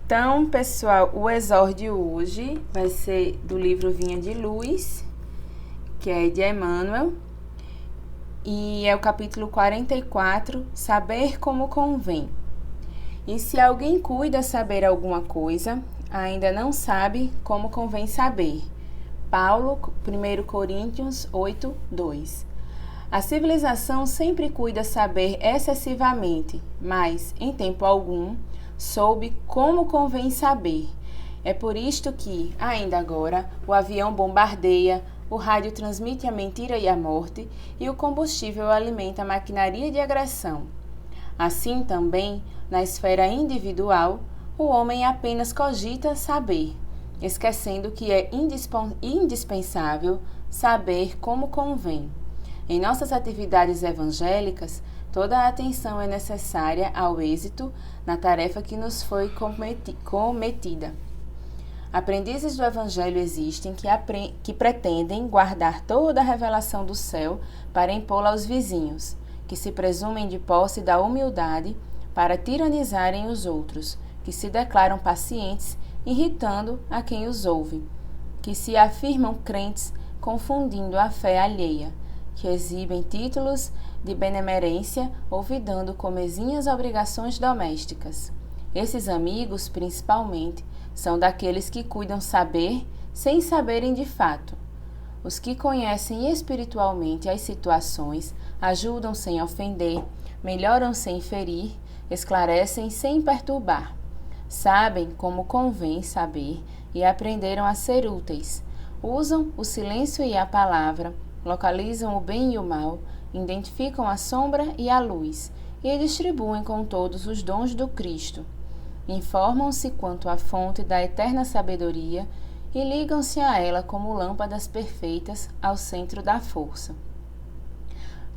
Então, pessoal, o exórdio hoje vai ser do livro Vinha de Luz, que é de Emmanuel, e é o capítulo 44, Saber como convém. E se alguém cuida saber alguma coisa, ainda não sabe como convém saber. Paulo, 1 Coríntios 8, 2. A civilização sempre cuida saber excessivamente, mas, em tempo algum, soube como convém saber. É por isto que, ainda agora, o avião bombardeia, o rádio transmite a mentira e a morte, e o combustível alimenta a maquinaria de agressão. Assim também, na esfera individual, o homem apenas cogita saber, esquecendo que é indispensável saber como convém. Em nossas atividades evangélicas, toda a atenção é necessária ao êxito na tarefa que nos foi cometida. Aprendizes do Evangelho existem que pretendem guardar toda a revelação do céu para impô-la aos vizinhos, que se presumem de posse da humildade para tiranizarem os outros, que se declaram pacientes, irritando a quem os ouve, que se afirmam crentes, confundindo a fé alheia, que exibem títulos de benemerência, olvidando comezinhas obrigações domésticas. Esses amigos, principalmente, são daqueles que cuidam saber sem saberem de fato. Os que conhecem espiritualmente as situações, ajudam sem ofender, melhoram sem ferir, esclarecem sem perturbar. Sabem como convém saber e aprenderam a ser úteis. Usam o silêncio e a palavra, localizam o bem e o mal, identificam a sombra e a luz e distribuem com todos os dons do Cristo. Informam-se quanto à fonte da eterna sabedoria e ligam-se a ela como lâmpadas perfeitas ao centro da força.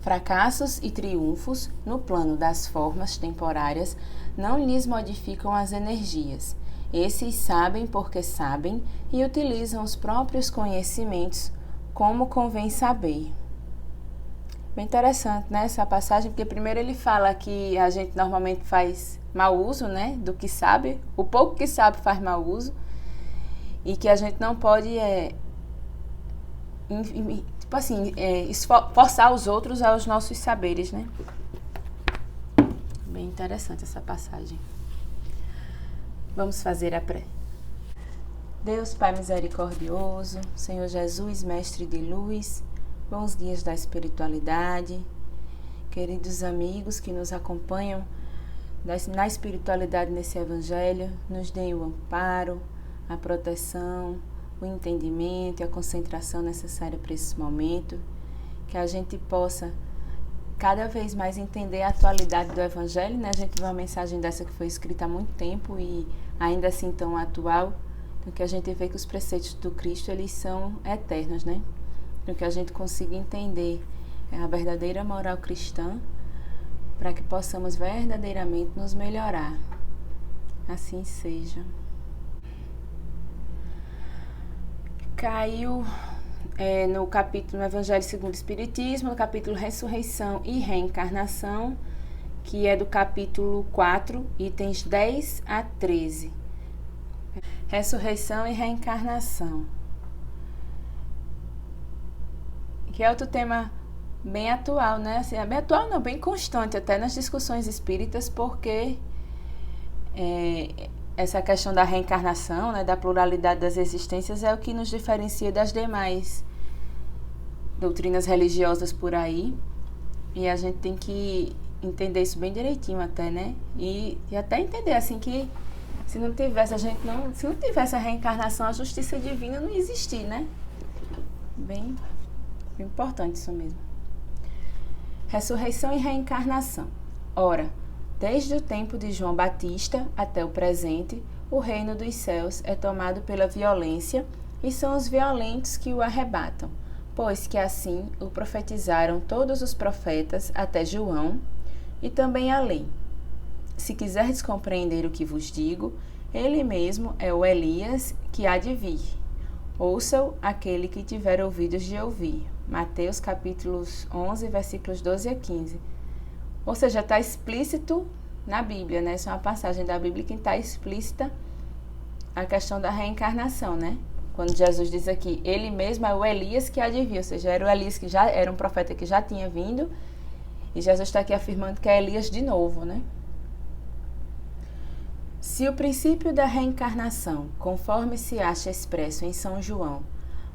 Fracassos e triunfos, no plano das formas temporárias, não lhes modificam as energias. Esses sabem porque sabem e utilizam os próprios conhecimentos como convém saber. Bem interessante, né, essa passagem, porque primeiro ele fala que a gente normalmente faz mau uso, né, do que sabe, o pouco que sabe faz mau uso, e que a gente não pode forçar os outros aos nossos saberes, né. Bem interessante essa passagem. Vamos fazer a prece. Deus Pai misericordioso, Senhor Jesus, Mestre de luz, bons guias da espiritualidade, queridos amigos que nos acompanham na espiritualidade nesse Evangelho, nos deem o amparo, a proteção, o entendimento e a concentração necessária para esse momento, que a gente possa cada vez mais entender a atualidade do Evangelho, né? A gente vê uma mensagem dessa que foi escrita há muito tempo e ainda assim tão atual, então que a gente vê que os preceitos do Cristo, eles são eternos, né? Então que a gente consiga entender a verdadeira moral cristã, para que possamos verdadeiramente nos melhorar. Assim seja. Caiu no capítulo, no Evangelho segundo o Espiritismo, no capítulo Ressurreição e Reencarnação, que é do capítulo 4, itens 10 a 13. Ressurreição e Reencarnação. Que é outro tema bem atual, né? Assim, bem atual não, bem constante até nas discussões espíritas, porque essa questão da reencarnação, né, da pluralidade das existências, é o que nos diferencia das demais doutrinas religiosas por aí, e a gente tem que entender isso bem direitinho até, né? E até entender assim que se não tivesse a reencarnação, a justiça divina não existir, né? Bem importante isso mesmo. Ressurreição e reencarnação. Ora, desde o tempo de João Batista até o presente, o reino dos céus é tomado pela violência e são os violentos que o arrebatam, pois que assim o profetizaram todos os profetas até João e também a lei. Se quiserdes compreender o que vos digo, ele mesmo é o Elias que há de vir. Ouça-o aquele que tiver ouvidos de ouvir. Mateus capítulos 11, versículos 12 a 15. Ou seja, está explícito na Bíblia, né? Essa é uma passagem da Bíblia que está explícita a questão da reencarnação, né? Quando Jesus diz aqui, ele mesmo é o Elias que há de vir, ou seja, era o Elias que já era um profeta que já tinha vindo, e Jesus está aqui afirmando que é Elias de novo, né? Se o princípio da reencarnação, conforme se acha expresso em São João,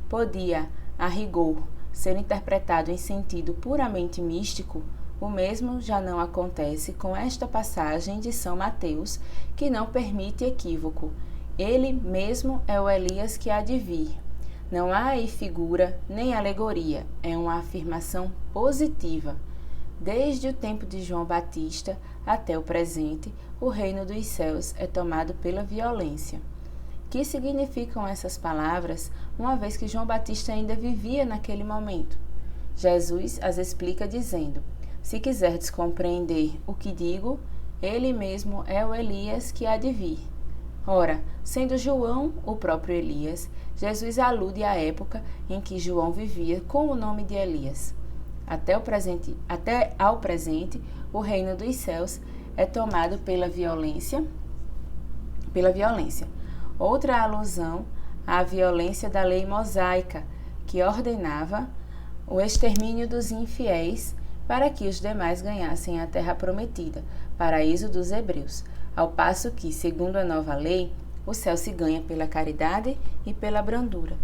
podia, a rigor, ser interpretado em sentido puramente místico, o mesmo já não acontece com esta passagem de São Mateus, que não permite equívoco. Ele mesmo é o Elias que há de vir. Não há aí figura nem alegoria, é uma afirmação positiva. Desde o tempo de João Batista até o presente, o reino dos céus é tomado pela violência. Que significam essas palavras, uma vez que João Batista ainda vivia naquele momento? Jesus as explica dizendo: se quiserdes compreender o que digo, ele mesmo é o Elias que há de vir. Ora, sendo João o próprio Elias, Jesus alude à época em que João vivia com o nome de Elias. Até ao presente, o reino dos céus é tomado pela violência. Outra alusão à violência da lei mosaica, que ordenava o extermínio dos infiéis para que os demais ganhassem a terra prometida, paraíso dos hebreus, ao passo que, segundo a nova lei, o céu se ganha pela caridade e pela brandura.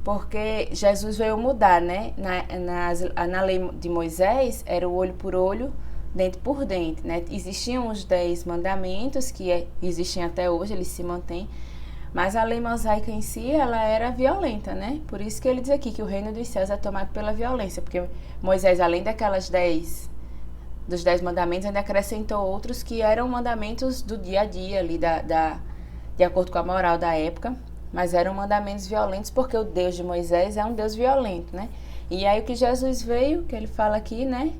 Porque Jesus veio mudar, né? Na lei de Moisés, era o olho por olho, dente por dente, né? Existiam os 10 mandamentos, que existem até hoje, eles se mantêm, mas a lei mosaica em si, ela era violenta, né? Por isso que ele diz aqui que o reino dos céus é tomado pela violência, porque Moisés, além dos 10 mandamentos, ainda acrescentou outros que eram mandamentos do dia a dia, ali de acordo com a moral da época, mas eram mandamentos violentos, porque o Deus de Moisés é um Deus violento, né? E aí o que Jesus veio, que ele fala aqui, né,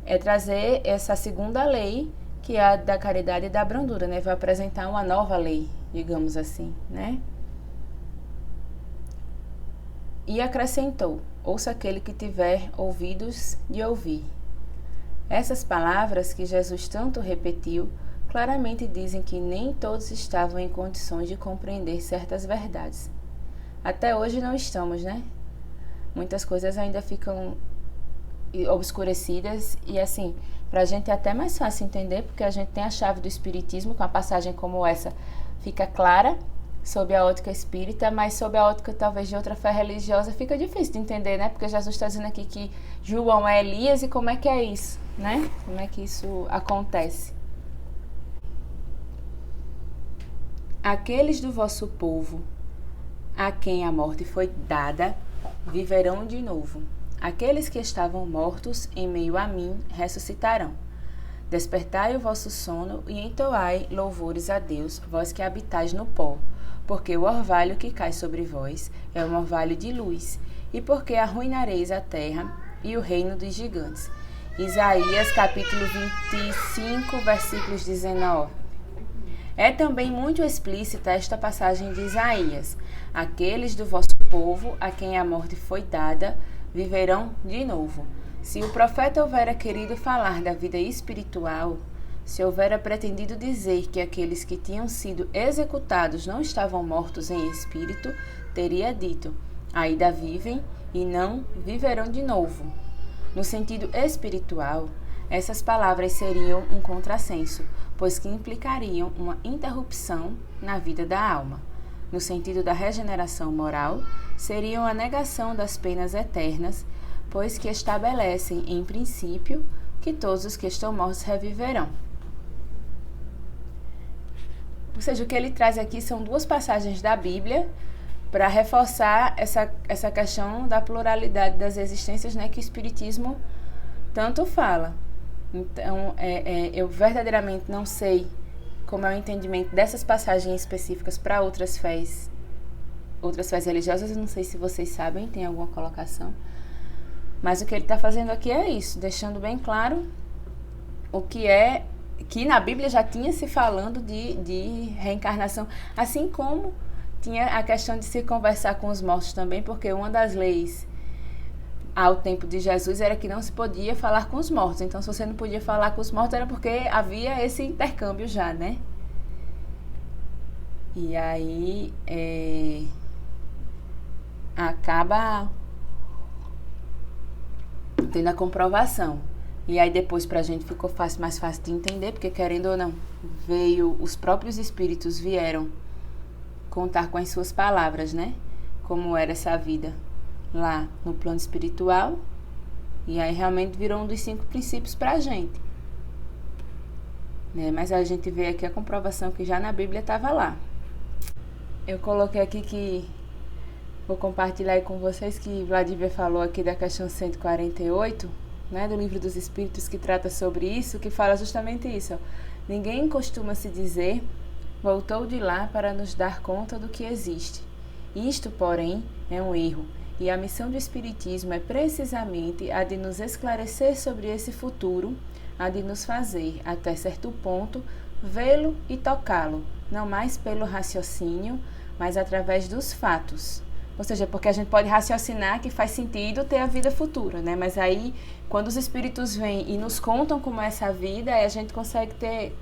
é trazer essa segunda lei, que é a da caridade e da brandura, né? Vai apresentar uma nova lei, digamos assim, né? E acrescentou: ouça aquele que tiver ouvidos de ouvir. Essas palavras que Jesus tanto repetiu, claramente dizem que nem todos estavam em condições de compreender certas verdades. Até hoje não estamos, né? Muitas coisas ainda ficam obscurecidas e, assim, pra gente é até mais fácil entender, porque a gente tem a chave do espiritismo, com a passagem como essa fica clara sob a ótica espírita, mas sob a ótica talvez de outra fé religiosa fica difícil de entender, né? Porque Jesus está dizendo aqui que João é Elias, e como é que é isso, né? Como é que isso acontece? Aqueles do vosso povo, a quem a morte foi dada, viverão de novo. Aqueles que estavam mortos em meio a mim ressuscitarão. Despertai o vosso sono e entoai louvores a Deus, vós que habitais no pó, porque o orvalho que cai sobre vós é um orvalho de luz, e porque arruinareis a terra e o reino dos gigantes. Isaías capítulo 25, versículos 19. É também muito explícita esta passagem de Isaías: aqueles do vosso povo, a quem a morte foi dada, viverão de novo. Se o profeta houvera querido falar da vida espiritual, se houvera pretendido dizer que aqueles que tinham sido executados não estavam mortos em espírito, teria dito: ainda vivem e não viverão de novo. No sentido espiritual, essas palavras seriam um contrassenso, pois que implicariam uma interrupção na vida da alma. No sentido da regeneração moral, seriam a negação das penas eternas, pois que estabelecem, em princípio, que todos os que estão mortos reviverão. Ou seja, o que ele traz aqui são duas passagens da Bíblia para reforçar essa questão da pluralidade das existências, né, que o Espiritismo tanto fala. Então, eu verdadeiramente não sei como é o entendimento dessas passagens específicas para outras fés religiosas. Eu não sei se vocês sabem, tem alguma colocação. Mas o que ele está fazendo aqui é isso, deixando bem claro o que é, que na Bíblia já tinha se falando de reencarnação, assim como tinha a questão de se conversar com os mortos também, porque uma das leis ao tempo de Jesus era que não se podia falar com os mortos. Então, se você não podia falar com os mortos, era porque havia esse intercâmbio já, né? E aí acaba tendo a comprovação. E aí depois pra gente ficou mais fácil de entender, porque querendo ou não, os próprios espíritos vieram contar com as suas palavras, né? Como era essa vida lá no plano espiritual. E aí realmente virou um dos 5 princípios pra gente. Né? Mas a gente vê aqui a comprovação que já na Bíblia estava lá. Eu coloquei aqui que vou compartilhar aí com vocês que Vladimir falou aqui da questão 148, né, do Livro dos Espíritos, que trata sobre isso, que fala justamente isso. Ó. Ninguém costuma se dizer, voltou de lá para nos dar conta do que existe. Isto, porém, é um erro, e a missão do Espiritismo é precisamente a de nos esclarecer sobre esse futuro, a de nos fazer, até certo ponto, vê-lo e tocá-lo, não mais pelo raciocínio, mas através dos fatos. Ou seja, porque a gente pode raciocinar que faz sentido ter a vida futura, né? Mas aí, quando os espíritos vêm e nos contam como é essa vida, aí a gente consegue ter...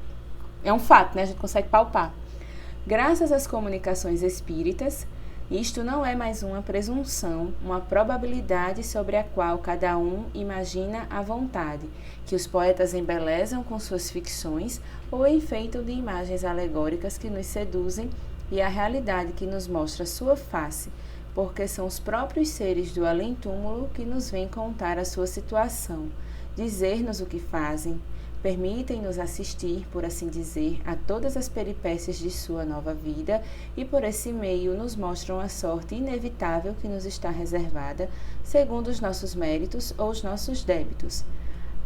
É um fato, né? A gente consegue palpar. Graças às comunicações espíritas, isto não é mais uma presunção, uma probabilidade sobre a qual cada um imagina à vontade, que os poetas embelezam com suas ficções ou enfeitam de imagens alegóricas que nos seduzem e a realidade que nos mostra sua face, porque são os próprios seres do além-túmulo que nos vêm contar a sua situação, dizer-nos o que fazem, permitem-nos assistir, por assim dizer, a todas as peripécias de sua nova vida e por esse meio nos mostram a sorte inevitável que nos está reservada, segundo os nossos méritos ou os nossos débitos.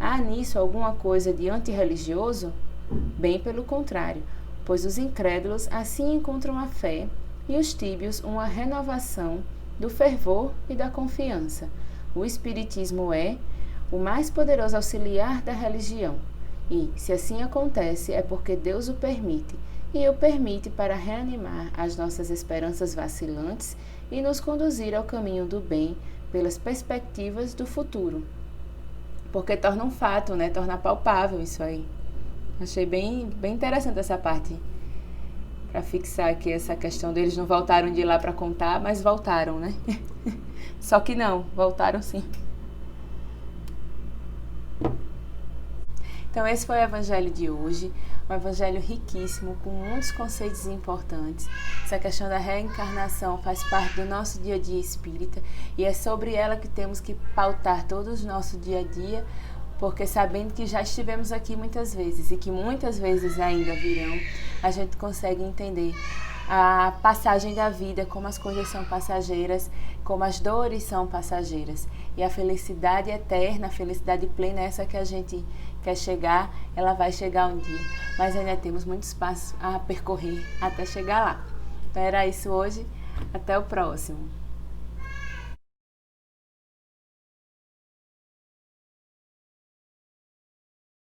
Há nisso alguma coisa de antirreligioso? Bem pelo contrário, pois os incrédulos assim encontram a fé e os tíbios uma renovação do fervor e da confiança. O Espiritismo é o mais poderoso auxiliar da religião. E, se assim acontece, é porque Deus o permite, e o permite para reanimar as nossas esperanças vacilantes e nos conduzir ao caminho do bem pelas perspectivas do futuro. Porque torna um fato, né? Torna palpável isso aí. Achei bem interessante essa parte. Para fixar aqui essa questão deles não voltaram de lá para contar, mas voltaram, né? Só que não, voltaram sim. Então esse foi o evangelho de hoje, um evangelho riquíssimo, com muitos conceitos importantes. Essa questão da reencarnação faz parte do nosso dia a dia espírita e é sobre ela que temos que pautar todo o nosso dia a dia, porque sabendo que já estivemos aqui muitas vezes e que muitas vezes ainda virão, a gente consegue entender a passagem da vida, como as coisas são passageiras, como as dores são passageiras. E a felicidade eterna, a felicidade plena, essa que a gente quer chegar, ela vai chegar um dia. Mas ainda temos muitos passos a percorrer até chegar lá. Então era isso hoje, até o próximo.